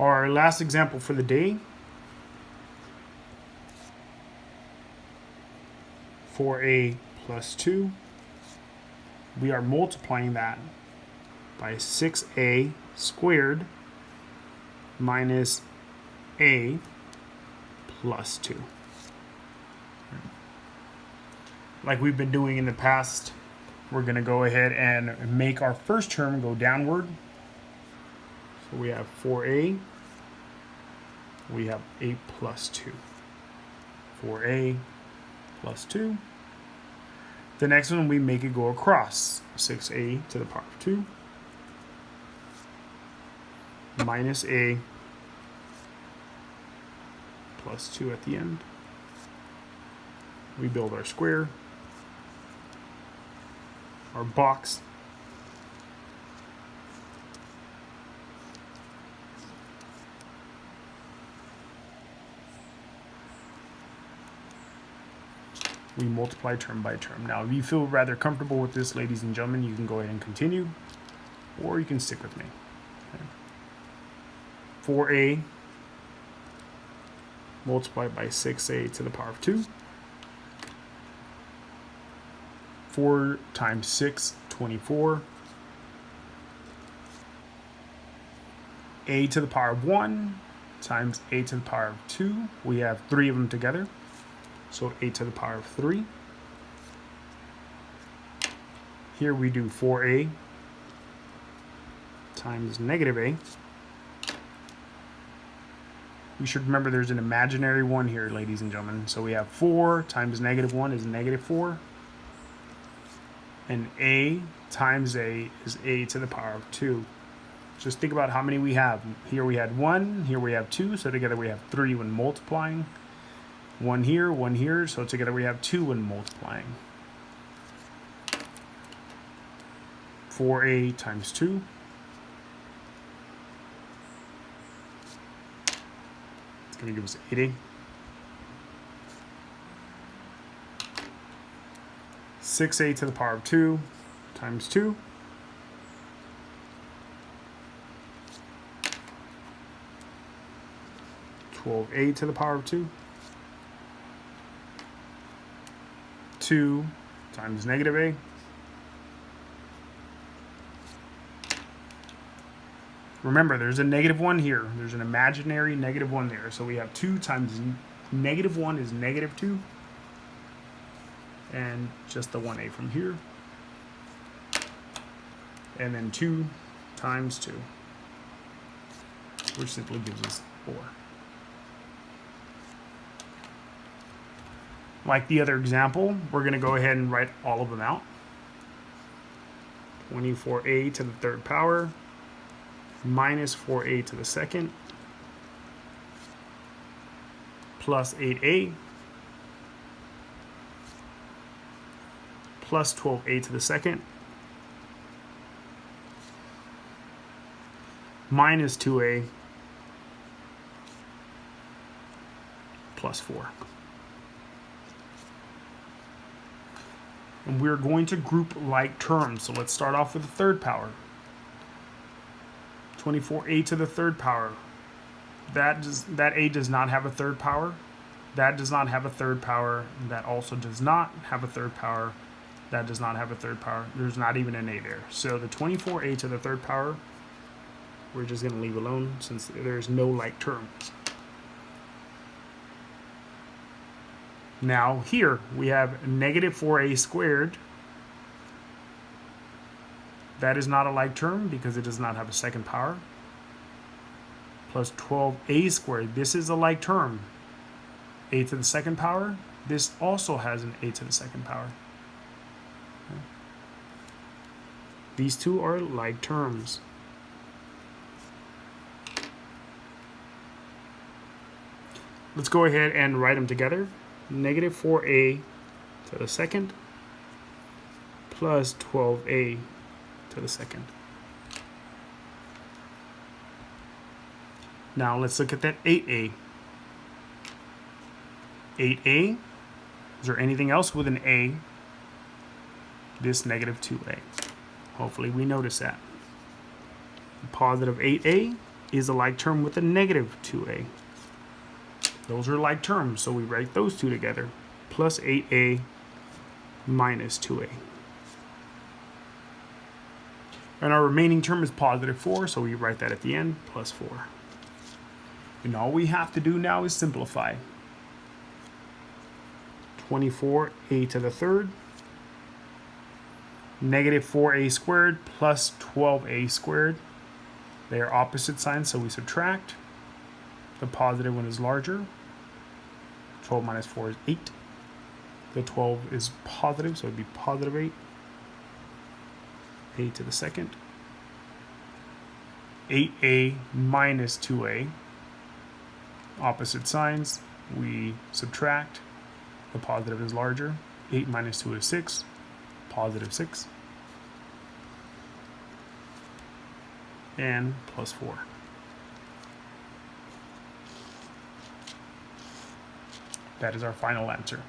Our last example for the day, 4a plus 2. We are multiplying that by 6a squared minus a plus 2. Like we've been doing in the past, we're going to go ahead and make our first term go downward. So we have 4a, we have a plus 2. 4a plus 2. The next one, we make it go across. 6a to the power of 2 minus a plus 2 at the end. We build our square, our box, we multiply term by term. Now, if you feel rather comfortable with this, ladies and gentlemen, you can go ahead and continue, or you can stick with me. Okay. 4a multiplied by 6a to the power of 2. 4 times 6, 24. A to the power of 1 times a to the power of 2. We have 3 of them together. So a to the power of 3. Here we do 4a times negative a. We should remember there's an imaginary 1 here, ladies and gentlemen. So we have 4 times negative 1 is negative 4. And a times a is a to the power of 2. Just think about how many we have. Here we had 1, here we have 2, so together we have 3 when multiplying. 1 here, so together we have 2 when multiplying. 4a times 2. It's going to give us 8a. 6a to the power of 2 times 2. 12a to the power of 2. 2 times negative a. Remember, there's a negative 1 here. There's an imaginary negative 1 there. So we have 2 times negative 1 is negative 2. And just the 1a from here. And then 2 times 2, which simply gives us 4. Like the other example, we're going to go ahead and write all of them out. 24a to the third power minus 4a to the second plus 8a plus 12a to the second minus 2a plus 4. And we're going to group like terms. So let's start off with the third power. 24a to the third power. That a does not have a third power. That does not have a third power. That also does not have a third power. That does not have a third power. There's not even an a there. So the 24a to the third power, we're just going to leave alone since there's no like terms. Now here we have negative 4a squared. That is not a like term because it does not have a second power. Plus 12a squared. This is a like term. A to the second power. This also has an a to the second power. Okay. These two are like terms. Let's go ahead and write them together. Negative 4a to the second plus 12a to the second. Now let's look at that 8a. 8a, is there anything else with an a? This negative 2a. Hopefully we notice that. Positive 8a is a like term with a negative 2a. Those are like terms, so we write those two together. Plus 8a minus 2a. And our remaining term is positive 4, so we write that at the end, plus 4. And all we have to do now is simplify. 24a to the third, negative 4a squared plus 12a squared. They are opposite signs, so we subtract. The positive one is larger. 12 minus 4 is 8. The 12 is positive, so it would be positive 8. A to the second. 8a minus 2a. Opposite signs, we subtract. The positive is larger. 8 minus 2 is 6. Positive 6. And plus 4. That is our final answer.